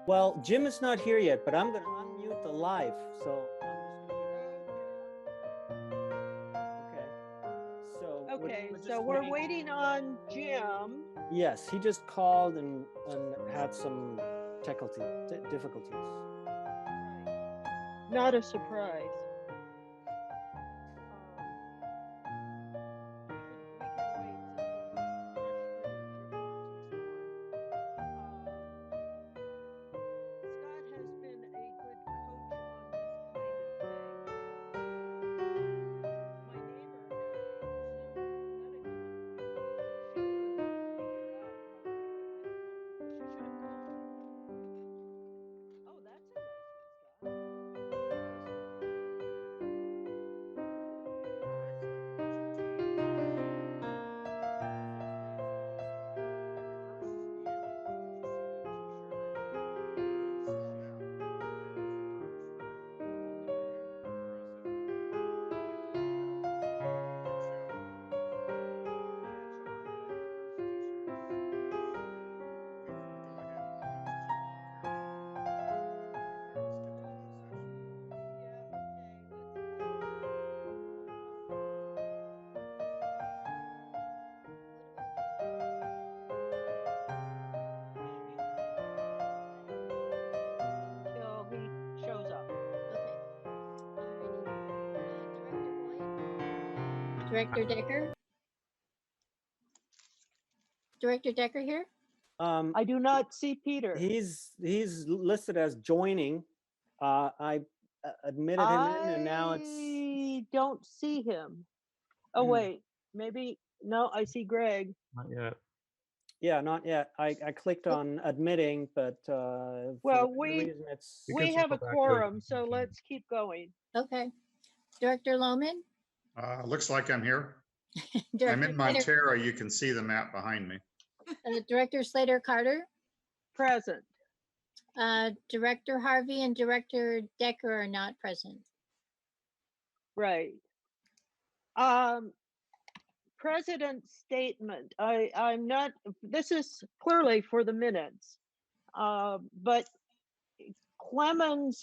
Well, Jim is not here yet, but I'm going to unmute the live. So I'm just going to Okay, so we're waiting on Jim. Yes, he just called and had some difficulties. Not a surprise. Director Decker? Director Decker here? I do not see Peter. He's listed as joining. I admitted him in, and now I don't see him. Oh, wait, maybe. No, I see Greg. Not yet. Yeah, not yet. I clicked on admitting, but well, we have a quorum, so let's keep going. Okay. Director Lohman? Looks like I'm here. I'm in Montara. You can see the map behind me. Director Slater Carter? Present. Director Harvey and Director Decker are not present. Right. President's statement. I'm not, this is clearly for the minutes, but Clemens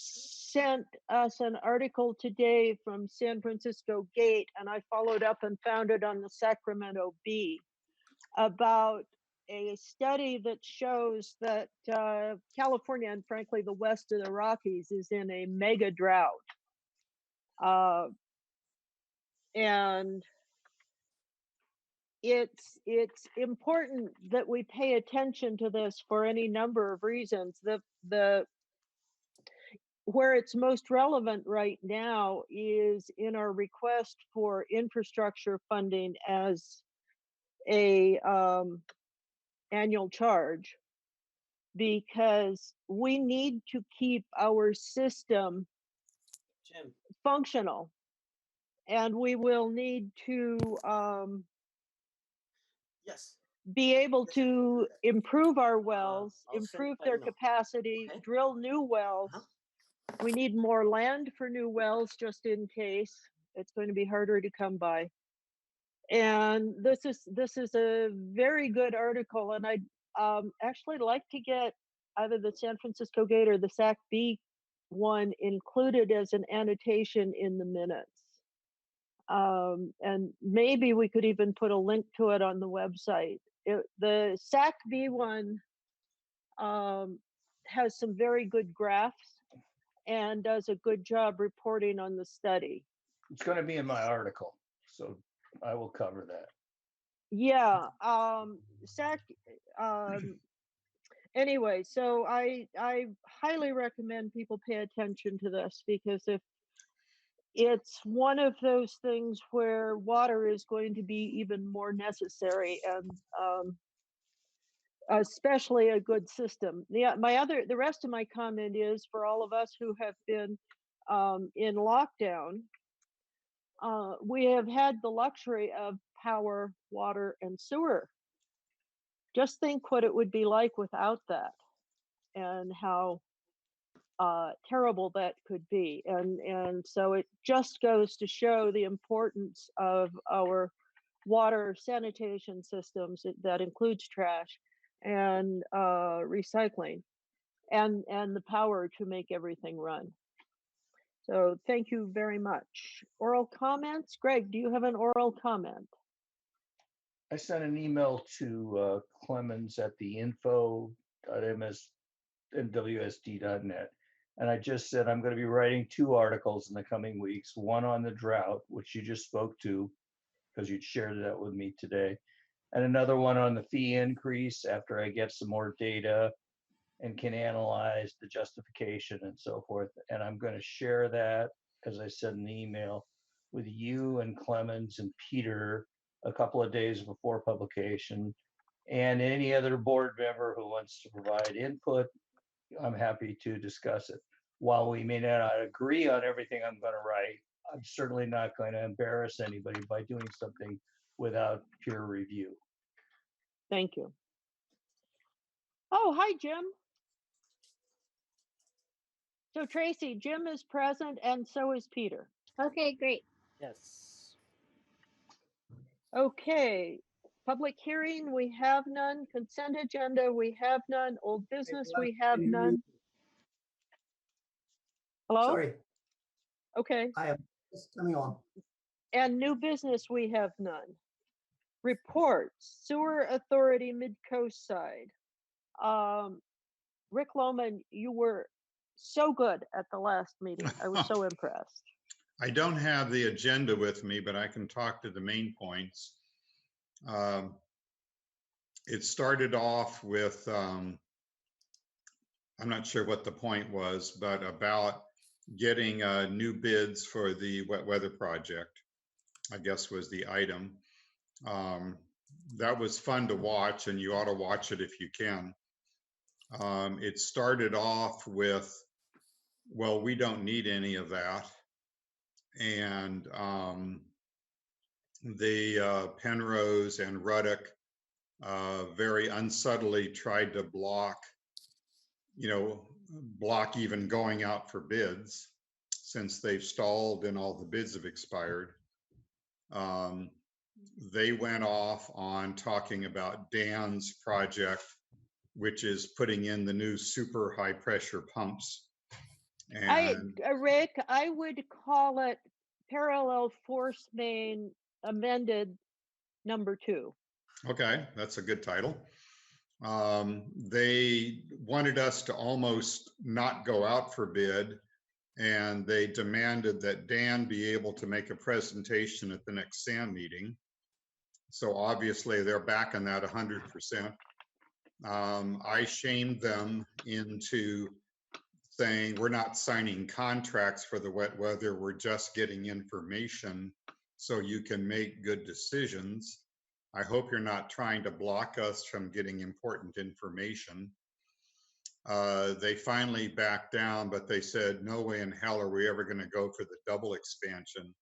sent us an article today from San Francisco Gate, and I followed up and found it on the Sacramento Bee about a study that shows that California and frankly the west of the Rockies is in a mega drought. And it's important that we pay attention to this for any number of reasons. Where it's most relevant right now is in our request for infrastructure funding as a annual charge, because we need to keep our system functional, and we will need to be able to improve our wells, improve their capacity, drill new wells. We need more land for new wells just in case. It's going to be harder to come by. And this is a very good article, and I'd actually like to get either the San Francisco Gate or the Sac B one included as an annotation in the minutes. And maybe we could even put a link to it on the website. The Sac B one has some very good graphs and does a good job reporting on the study. It's going to be in my article, so I will cover that. Yeah, anyway, so I highly recommend people pay attention to this, because if it's one of those things where water is going to be even more necessary, and especially a good system. The rest of my comment is for all of us who have been in lockdown. We have had the luxury of power, water, and sewer. Just think what it would be like without that, and how terrible that could be. And so it just goes to show the importance of our water sanitation systems that includes trash and recycling. and the power to make everything run. So thank you very much. Oral comments? Greg, do you have an oral comment? I sent an email to Clemens at the info.mwsd.net. And I just said, I'm going to be writing 2 articles in the coming weeks, one on the drought, which you just spoke to because you'd shared that with me today, and another one on the fee increase after I get some more data and can analyze the justification and so forth. And I'm going to share that, as I said in the email, with you and Clemens and Peter a couple of days before publication. And any other board member who wants to provide input, I'm happy to discuss it. While we may not agree on everything I'm going to write, I'm certainly not going to embarrass anybody by doing something without peer review. Thank you. Oh, hi, Jim. So Tracy, Jim is present and so is Peter. Okay, great. Yes. Okay, public hearing, we have none. Consent agenda, we have none. Old business, we have none. Hello? Sorry, Okay, I am just coming on. and new business, we have none. Reports, Sewer Authority Mid-Coast Side. Rick Lohman, you were so good at the last meeting. I was so impressed. I don't have the agenda with me, but I can talk to the main points. It started off with, I'm not sure what the point was, but about getting new bids for the wet weather project, I guess was the item. That was fun to watch, and you ought to watch it if you can. It started off with, well, we don't need any of that. And the Penrose and Ruddock very unsubtly tried to block even going out for bids, since they've stalled and all the bids have expired. They went off on talking about Dan's project, which is putting in the new super high pressure pumps. And Rick, I would call it parallel force main amended #2. okay, that's a good title. They wanted us to almost not go out for bid, and they demanded that Dan be able to make a presentation at the next SAM meeting. So obviously they're backing that 100%. I shamed them into saying we're not signing contracts for the wet weather, we're just getting information so you can make good decisions. I hope you're not trying to block us from getting important information. They finally backed down, but they said, no way in hell are we ever going to go for the double expansion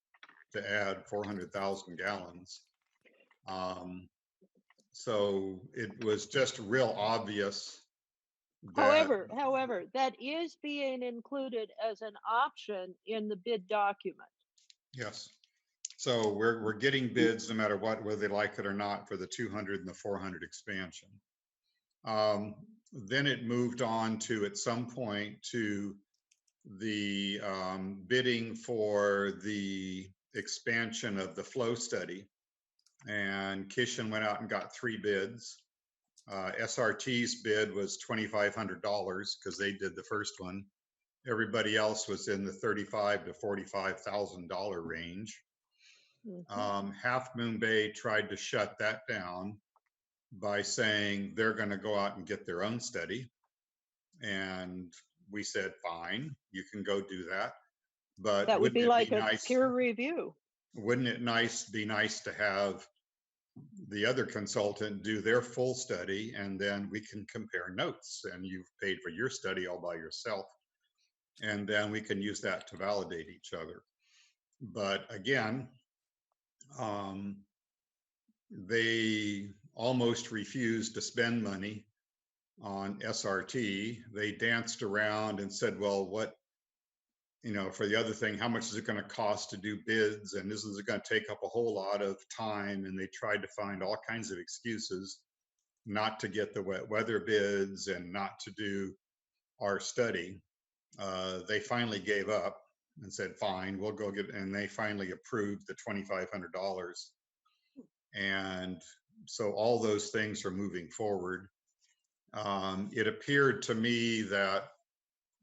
to add 400,000 gallons. So it was just real obvious that, However, that is being included as an option in the bid document. yes. So we're getting bids no matter what, whether they like it or not, for the 200 and the 400 expansion. Then it moved on to, at some point, to the bidding for the expansion of the flow study. And Kishan went out and got 3 bids. SRT's bid was $2,500 because they did the first one. Everybody else was in the $35,000 to $45,000 range. Half Moon Bay tried to shut that down by saying they're going to go out and get their own study. And we said, fine, you can go do that. But that would be like a nice, peer review. Wouldn't it be nice to have the other consultant do their full study, and then we can compare notes, and you've paid for your study all by yourself. And then we can use that to validate each other. But again, they almost refused to spend money on SRT. They danced around and said, well, what, for the other thing, how much is it going to cost to do bids? And isn't it going to take up a whole lot of time? And they tried to find all kinds of excuses not to get the wet weather bids and not to do our study, they finally gave up and said, fine, we'll go get, and they finally approved the $2,500. And so all those things are moving forward. It appeared to me that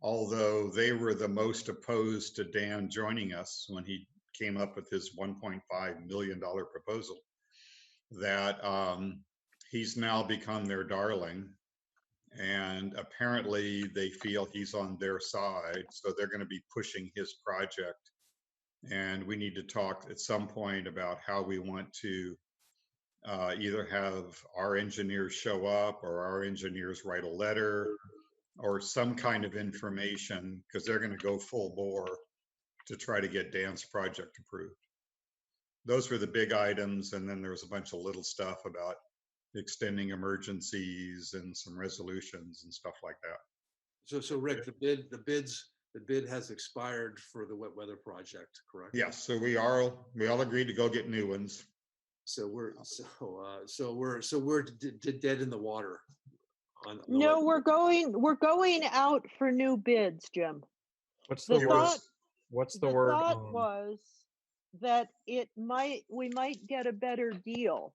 although they were the most opposed to Dan joining us when he came up with his $1.5 million proposal, that he's now become their darling. And apparently they feel he's on their side. So they're going to be pushing his project. And we need to talk at some point about how we want to either have our engineers show up or our engineers write a letter or some kind of information, because they're going to go full bore to try to get Dan's project approved. Those were the big items. And then there was a bunch of little stuff about extending emergencies and some resolutions and stuff like that. So Rick, the bid has expired for the wet weather project, correct? Yes, so we all agreed to go get new ones. So we're dead in the water. No, we're going out for new bids, Jim. What's The the thought, what's the the word? thought was that we might get a better deal.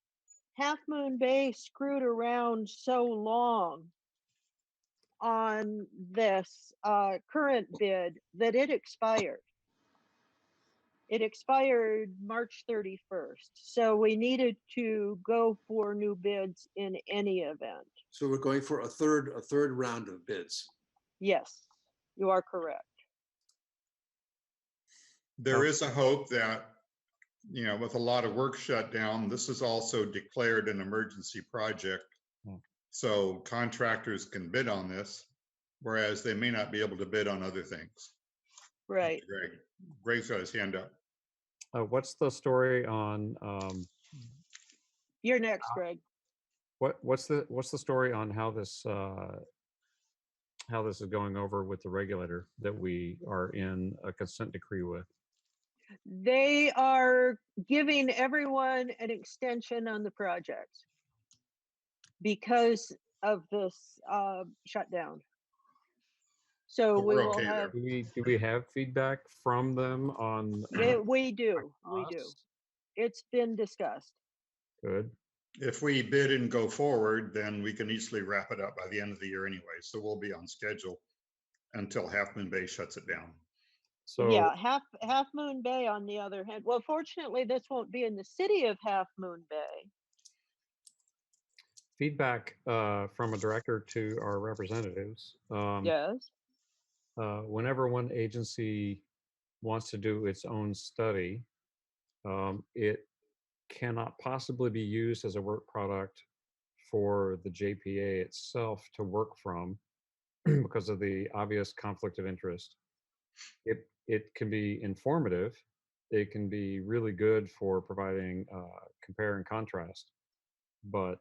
Half Moon Bay screwed around so long on this current bid that it expired. It expired March 31st. So we needed to go for new bids in any event. So we're going for a third round of bids. Yes, you are correct. There is a hope that, with a lot of work shut down, this is also declared an emergency project. So contractors can bid on this, whereas they may not be able to bid on other things. Right. Greg's got his hand up. What's the story on You're next, Greg. what's the story on how this is going over with the regulator that we are in a consent decree with? They are giving everyone an extension on the project because of this shutdown. So we we're will okay have. Do we have feedback from them on? We do. It's been discussed. Good. If we bid and go forward, then we can easily wrap it up by the end of the year anyway. So we'll be on schedule until Half Moon Bay shuts it down. So Yeah, Half Moon Bay on the other hand. Well, fortunately, this won't be in the city of Half Moon Bay. feedback from a director to our representatives. Yes. Whenever one agency wants to do its own study, it cannot possibly be used as a work product for the JPA itself to work from because of the obvious conflict of interest. It can be informative. It can be really good for providing compare and contrast. But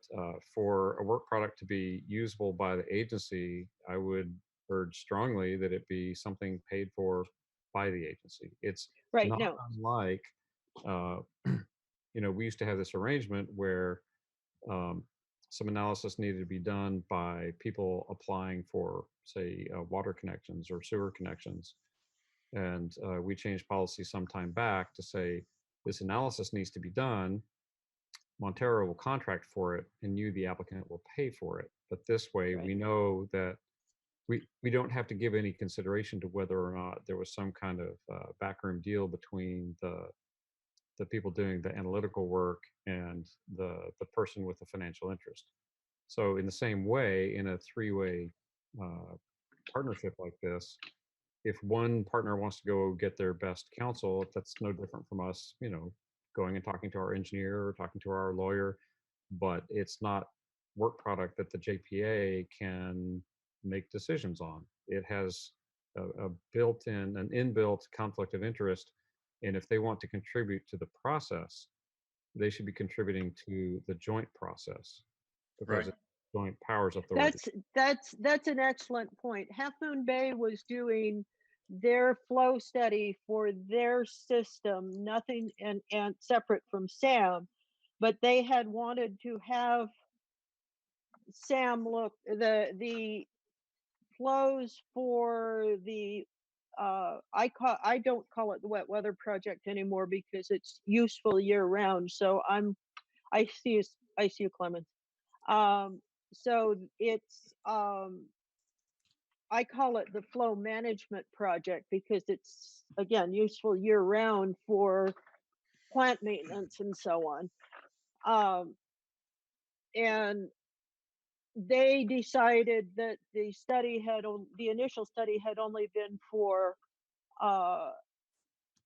for a work product to be usable by the agency, I would urge strongly that it be something paid for by the agency. It's Right. not No. unlike, we used to have this arrangement where some analysis needed to be done by people applying for, say, water connections or sewer connections. And we changed policy some time back to say, this analysis needs to be done. Montara will contract for it and you, the applicant, will pay for it. But this way, Right. we know that we don't have to give any consideration to whether or not there was some kind of backroom deal between the people doing the analytical work and the person with the financial interest. So in the same way, in a three-way partnership like this, if one partner wants to go get their best counsel, that's no different from us, going and talking to our engineer or talking to our lawyer, but it's not work product that the JPA can make decisions on. It has an inbuilt conflict of interest. And if they want to contribute to the process, they should be contributing to the joint process because Right. joint powers authority. That's an excellent point. Half Moon Bay was doing their flow study for their system, nothing and separate from SAM, but they had wanted to have SAM look the flows for the I don't call it the wet weather project anymore because it's useful year round. So I see you, Clemens. So it's I call it the flow management project because it's again useful year round for plant maintenance and so on. And they decided that the initial study had only been for uh,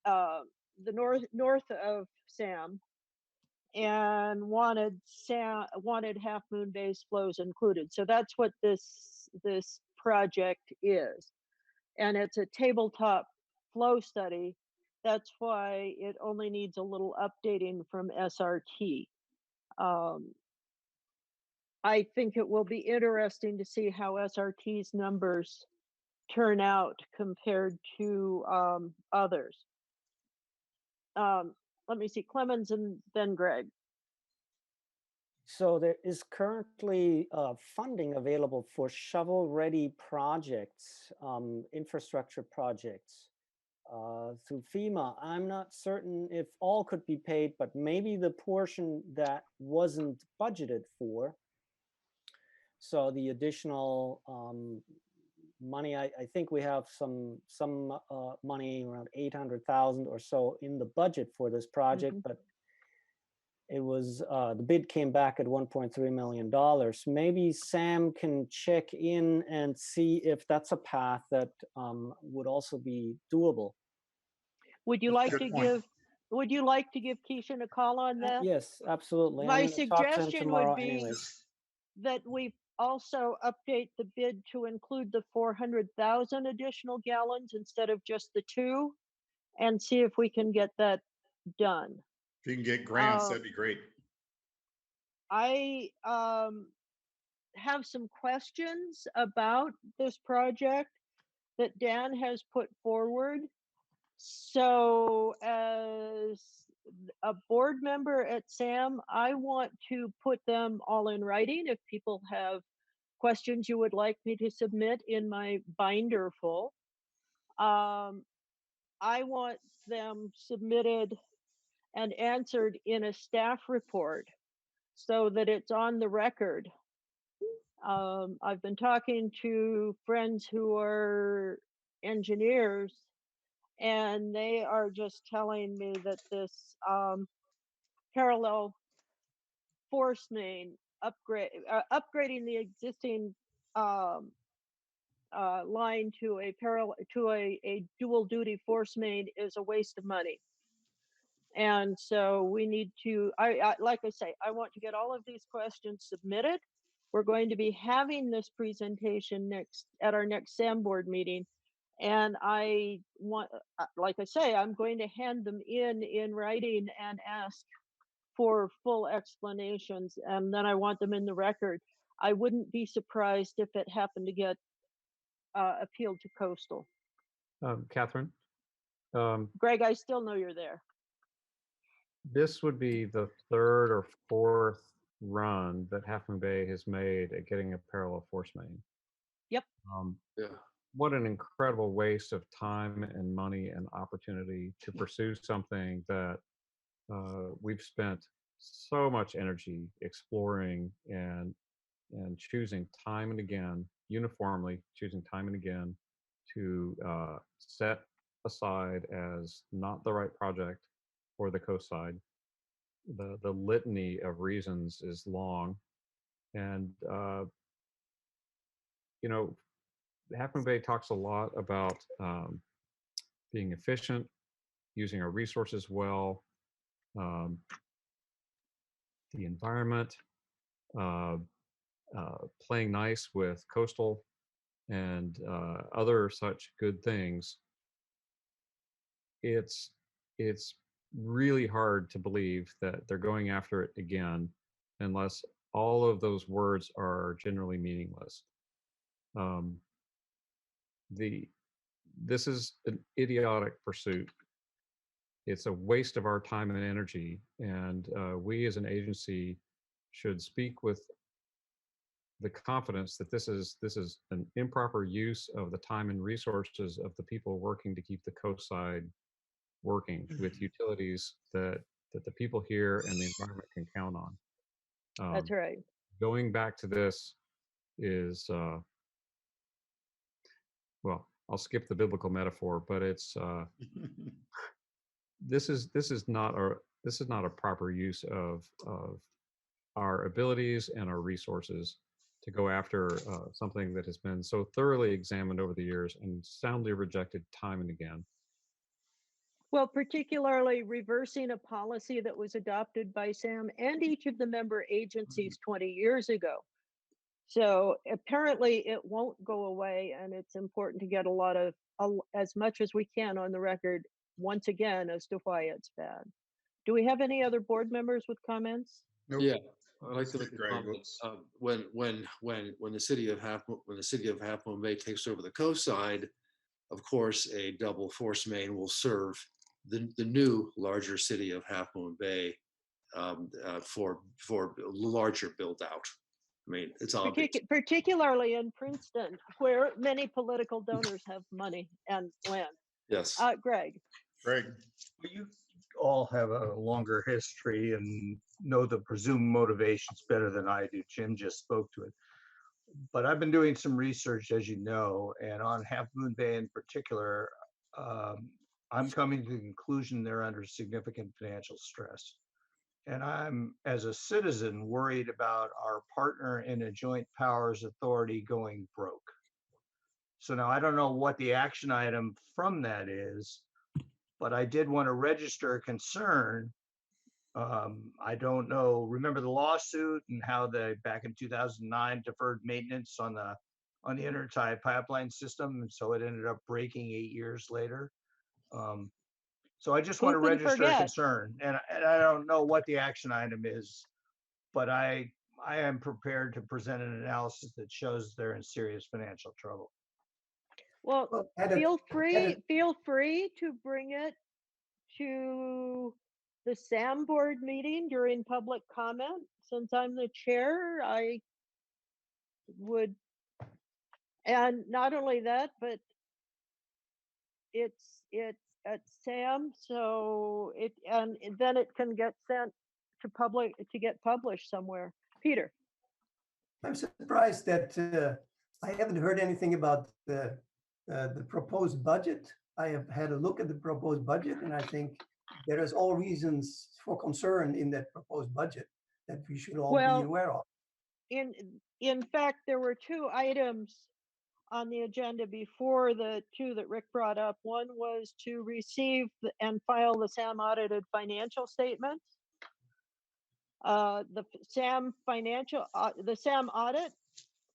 the north of Sam, and wanted Half Moon Bay's flows included. So that's what this project is, and it's a tabletop flow study. That's why it only needs a little updating from SRT. I think it will be interesting to see how SRT's numbers turn out compared to others. Let me see, Clemens and then Greg. So there is currently funding available for shovel-ready projects, infrastructure projects through FEMA. I'm not certain if all could be paid, but maybe the portion that wasn't budgeted for. So the additional money, I think we have some money, around 800,000 or so in the budget for this project, but it was the bid came back at $1.3 million. Maybe Sam can check in and see if that's a path that would also be doable. Would you like Good to point. give Would you like to give Keishan a call on that? Yes, absolutely. My I'm gonna talk to him suggestion tomorrow would be anyways. that we also update the bid to include the 400,000 additional gallons instead of just the 2, and see if we can get that done. If you can get grants, that'd be great. I have some questions about this project that Dan has put forward. So as a board member at SAM, I want to put them all in writing. If people have questions you would like me to submit in my binder full, I want them submitted and answered in a staff report so that it's on the record. I've been talking to friends who are engineers, and they are just telling me that this parallel force main upgrading the existing line to a dual duty force main is a waste of money. And so we need to, like I say, I want to get all of these questions submitted. We're going to be having this presentation at our next SAM board meeting. And I want, like I say, I'm going to hand them in writing and ask for full explanations. And then I want them in the record. I wouldn't be surprised if it happened to get appealed to coastal. Catherine, Greg, I still know you're there. this would be the 3rd or 4th run that Half Moon Bay has made at getting a parallel force main. Yep. Yeah. What an incredible waste of time and money and opportunity to pursue something that we've spent so much energy exploring and choosing time and again, uniformly choosing time and again to set aside as not the right project for the coast side. The litany of reasons is long, and you know, Half Moon Bay talks a lot about being efficient, using our resources well, the environment, playing nice with coastal, and other such good things. It's really hard to believe that they're going after it again unless all of those words are generally meaningless. This is an idiotic pursuit. It's a waste of our time and energy, and we as an agency should speak with the confidence that this is an improper use of the time and resources of the people working to keep the coast side working with utilities that the people here and the environment can count on. That's right. Going back to this is, well, I'll skip the biblical metaphor, but it's this is not a proper use of our abilities and our resources to go after something that has been so thoroughly examined over the years and soundly rejected time and again. Well, particularly reversing a policy that was adopted by Sam and each of the member agencies 20 years ago. So apparently it won't go away, and it's important to get as much as we can on the record once again as to why it's bad. Do we have any other board members with comments? Nope. Yeah, I'd like to Mr. make a Gray, comment. whoops. When the city of Half Moon Bay takes over the coast side, of course, a double force main will serve the new larger city of Half Moon Bay for larger build out. I mean, it's obvious. Particularly in Princeton, where many political donors have money and land. Yes. Greg. Greg, Well, you all have a longer history and know the presumed motivations better than I do. Jim just spoke to it. But I've been doing some research, as you know, and on Half Moon Bay in particular, I'm coming to the conclusion they're under significant financial stress. And I'm, as a citizen, worried about our partner in a joint powers authority going broke. So now I don't know what the action item from that is, but I did want to register a concern. I don't know, remember the lawsuit and how they, back in 2009, deferred maintenance on the intertie pipeline system, and so it ended up breaking 8 years later. So I just want to Who can register a forget? concern, and I don't know what the action item is, but I am prepared to present an analysis that shows they're in serious financial trouble. Well, Well, feel free to bring it to the SAM board meeting during public comment. Since I'm the chair, I would, and not only that, but it's at SAM, so and then it can get sent to get published somewhere. Peter. I'm surprised that I haven't heard anything about the proposed budget. I have had a look at the proposed budget, and I think there is all reasons for concern in that proposed budget that we should all be aware of. In fact, there were two items on the agenda before the two that Rick brought up. One was to receive and file the SAM audited financial statements. The SAM audit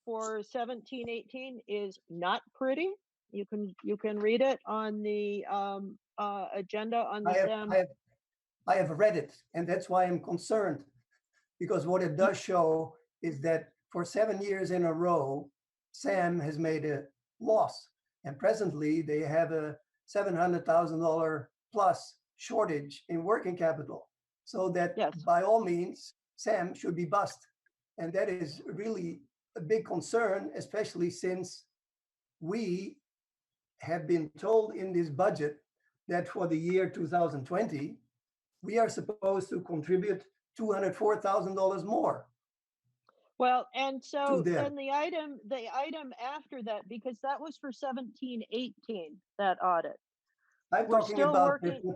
for 17-18 is not pretty. You can read it on the agenda on the SAM. I have read it, and that's why I'm concerned, because what it does show is that for 7 years in a row, SAM has made a loss, and presently they have a $700,000 plus shortage in working capital. So that Yes. by all means, SAM should be bust. And that is really a big concern, especially since we have been told in this budget that for the year 2020, we are supposed to contribute $204,000 more. Well, and so them. then the item after that, because that was for 17-18, that audit. I'm We're talking still about working-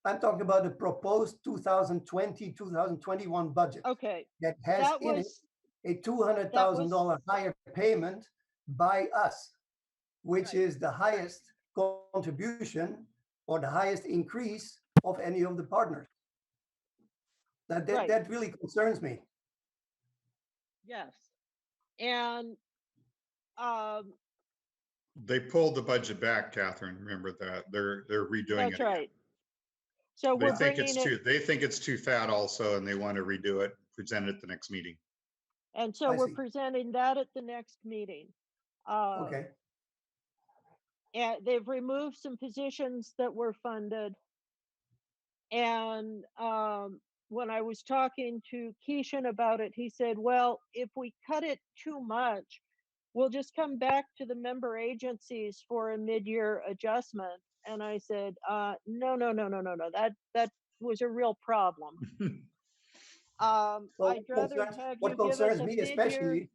I'm talking about the proposed 2020-2021 budget. Okay, That has that in was, it a $200,000 higher payment by us, which Right. is the highest contribution or the highest increase of any of the partners. Right. That really concerns me. yes. And they pulled the budget back, Catherine. Remember that. They're redoing that's it. Again. right. So They we're think bringing it's it, they think it's too fat also, and they want to redo it, present it at the next meeting. and so I we're see. presenting that at the next meeting. Okay. And they've removed some positions that were funded. And when I was talking to Keishan about it, he said, well, if we cut it too much, we'll just come back to the member agencies for a mid-year adjustment. And I said, no, that was a real problem. Well, I'd rather have you what give us concerns a me mid-year especially,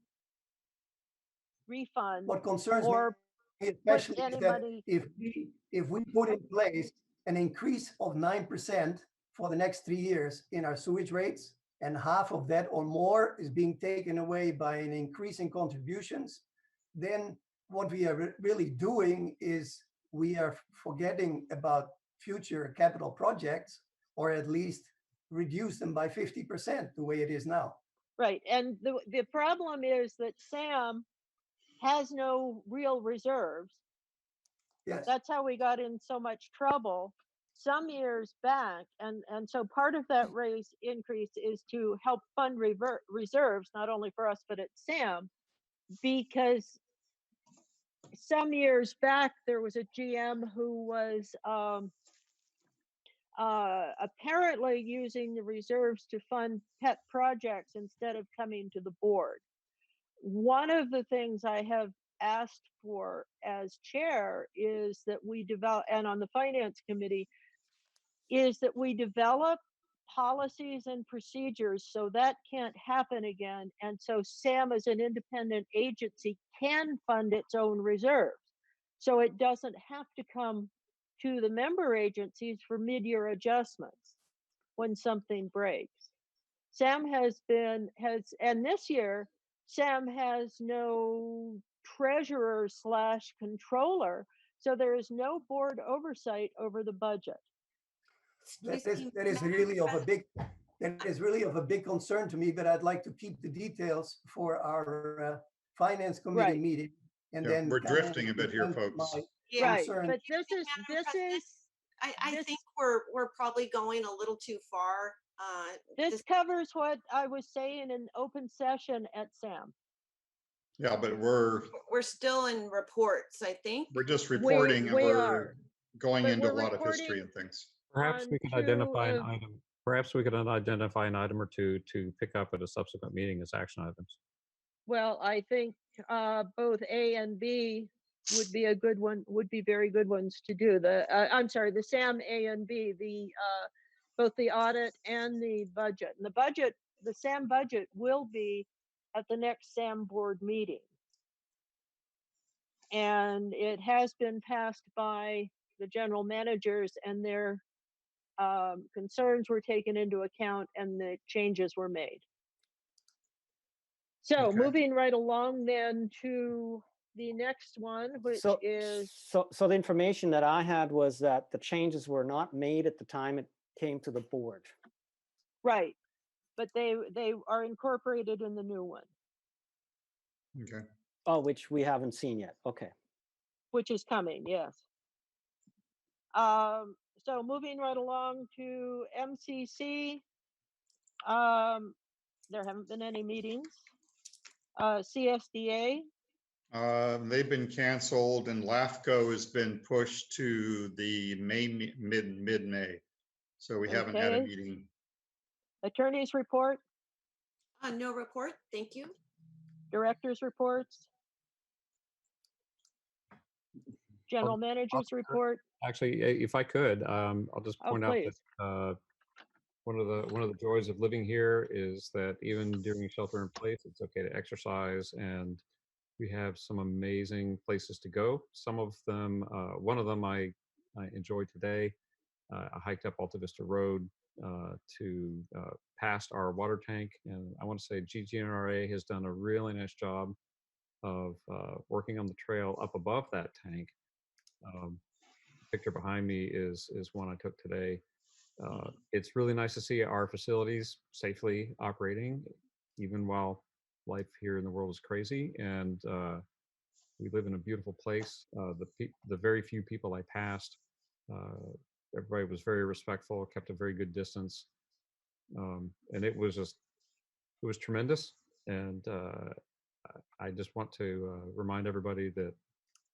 refund what concerns me or put especially is any that money. if we put in place an increase of 9% for the next 3 years in our sewage rates, and half of that or more is being taken away by an increase in contributions, then what we are really doing is we are forgetting about future capital projects, or at least reduce them by 50% the way it is now. Right. And the problem is that Sam has no real reserves. Yes. That's how we got in so much trouble some years back. And so part of that raise increase is to help fund reserves, not only for us, but at Sam, because some years back, there was a GM who was apparently using the reserves to fund pet projects instead of coming to the board. One of the things I have asked for as chair is that we develop, and on the finance committee, is that we develop policies and procedures so that can't happen again. And so SAM as an independent agency can fund its own reserves. So it doesn't have to come to the member agencies for mid-year adjustments when something breaks. Sam and this year, Sam has no treasurer / controller. So there is no board oversight over the budget. That is really of a big concern to me, but I'd like to keep the details for our finance committee Right. meeting. And Yeah, then we're drifting a bit here, folks. Right, concern. but this is I this- think we're probably going a little too far. this covers what I was saying in open session at SAM. Yeah, but we're still in reports, I think. just reporting and we we're are, going but into a we're lot of history reporting and things. Perhaps on we could two identify an of- item. Perhaps we could identify an item or two to pick up at a subsequent meeting as action items. Well, I think both A and B would be a good one, would be very good ones to do. I'm sorry, the SAM A and B, both the audit and the budget. And the SAM budget will be at the next SAM board meeting. And it has been passed by the general managers, and their concerns were taken into account and the changes were made. So Okay. moving right along then to the next one, which is so the information that I had was that the changes were not made at the time it came to the board. right, but they are incorporated in the new one, Okay. Oh, which we haven't seen yet. Okay. which is coming. Yes. So moving right along to MCC. There haven't been any meetings. CSDA. They've been canceled and LAFCO has been pushed to the mid-May. So we haven't had a Okay. meeting. Attorney's report. No report, thank you. Director's reports. General manager's report. Actually, if I could, I'll just Oh, point out please. that one of the joys of living here is that even during shelter in place, it's okay to exercise, and we have some amazing places to go. Some of them, one of them I enjoyed today. I hiked up Alta Vista Road to past our water tank, and I want to say GGNRA has done a really nice job of working on the trail up above that tank. The picture behind me is one I took today. It's really nice to see our facilities safely operating, even while life here in the world is crazy. And we live in a beautiful place. The very few people I passed, everybody was very respectful, kept a very good distance, and it was tremendous. And I just want to remind everybody that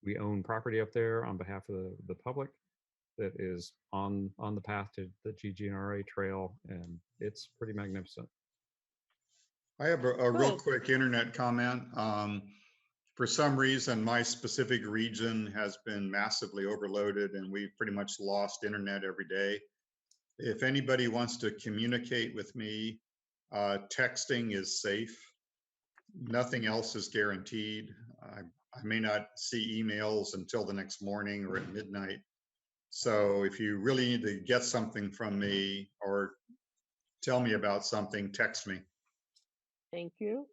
we own property up there on behalf of the public. that is on the path to the GGNRA trail, and it's pretty magnificent. I have a real Cool. quick internet comment. For some reason, my specific region has been massively overloaded and we've pretty much lost internet every day. If anybody wants to communicate with me, texting is safe. Nothing else is guaranteed. I may not see emails until the next morning or at midnight. So if you really need to get something from me or tell me about something, text me. Thank you.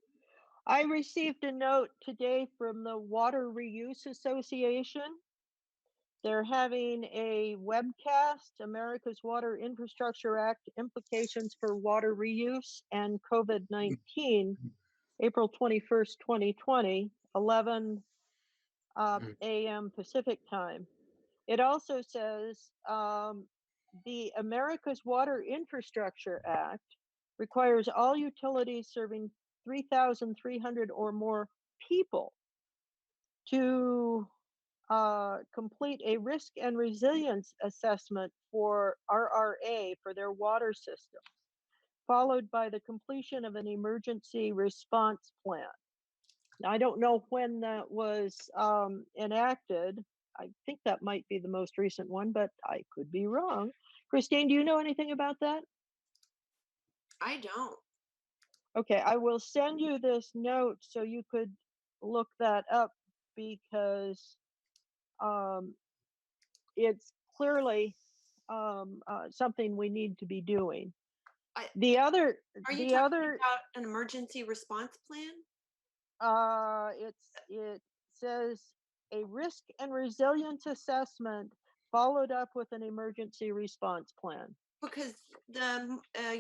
I received a note today from the Water Reuse Association. They're having a webcast, America's Water Infrastructure Act Implications for Water Reuse and COVID-19, April 21st, 2020, 11 a.m. Pacific time. It also says the America's Water Infrastructure Act requires all utilities serving 3,300 or more people to complete a risk and resilience assessment for RRA for their water systems, followed by the completion of an emergency response plan. Now, I don't know when that was enacted. I think that might be the most recent one, but I could be wrong. Christine, do you know anything about that? I don't. Okay, I will send you this note so you could look that up, because it's clearly something we need to be doing. Are The other, you talking about an emergency response plan? it says a risk and resilience assessment followed up with an emergency response plan. Because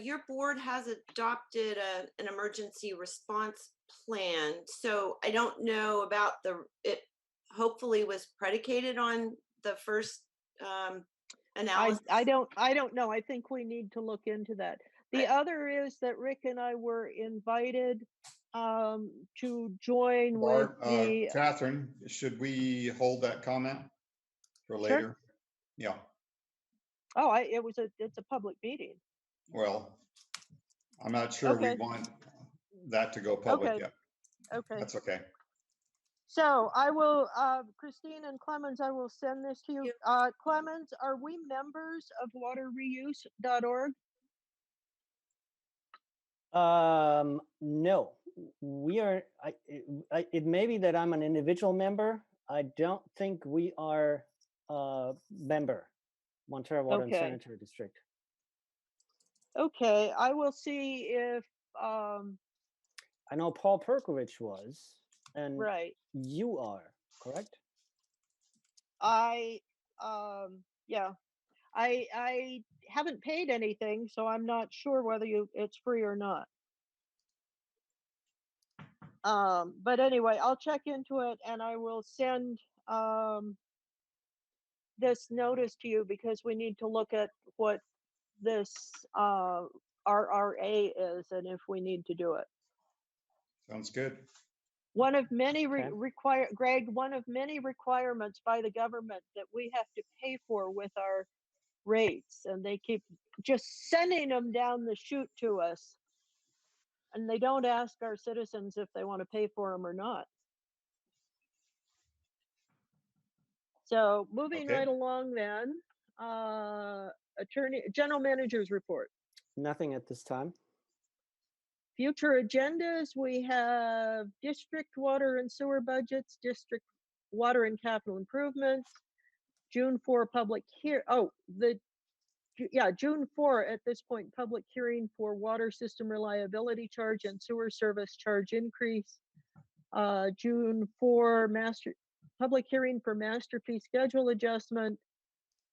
your board has adopted an emergency response plan, so I don't know about it. Hopefully, was predicated on the first analysis. I don't know. I think we need to look into that. The other is that Rick and I were invited to join with the. Catherine, should we hold that comment for later? Sure. Yeah. Oh, it's a public meeting. Well, I'm not sure we Okay. want that to go public Okay. yet. Okay. That's okay. So I will, Christine and Clemens, I will send this to you. Clemens, are we members of waterreuse.org? No, we are. It may be that I'm an individual member. I don't think we are a member, Montara Water and Okay. Sanitary District. Okay, I will see if, I know Paul Perkovich was, and right. you are, correct? Yeah, I haven't paid anything, so I'm not sure whether it's free or not. But anyway, I'll check into it and I will send this notice to you, because we need to look at what this RRA is and if we need to do it. Sounds good. One of many Okay. Greg, one of many requirements by the government that we have to pay for with our rates, and they keep just sending them down the chute to us, and they don't ask our citizens if they want to pay for them or not. So moving Okay. right along then, general manager's report. Nothing at this time. Future agendas, we have district water and sewer budgets, district water and capital improvements, June 4 public June 4 at this point, public hearing for water system reliability charge and sewer service charge increase. June 4 public hearing for master fee schedule adjustment,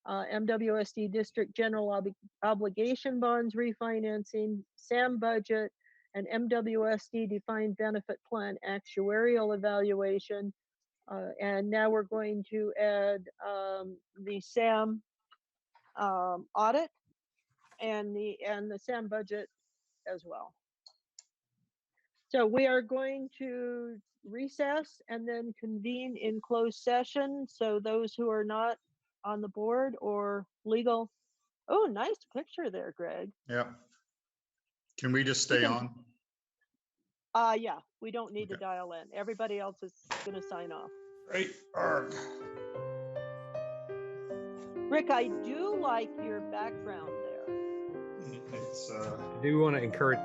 MWSD district general obligation bonds refinancing, SAM budget, and MWSD defined benefit plan actuarial evaluation. And now we're going to add the SAM audit and the SAM budget as well. So we are going to recess and then convene in closed session. So those who are not on the board or legal? Oh, nice picture there, Greg. Yeah. Can we just stay on? Yeah, we don't need to Okay. dial in. Everybody else is gonna sign off. Great. Arg. Rick, I do like your background there. It's I do want to encourage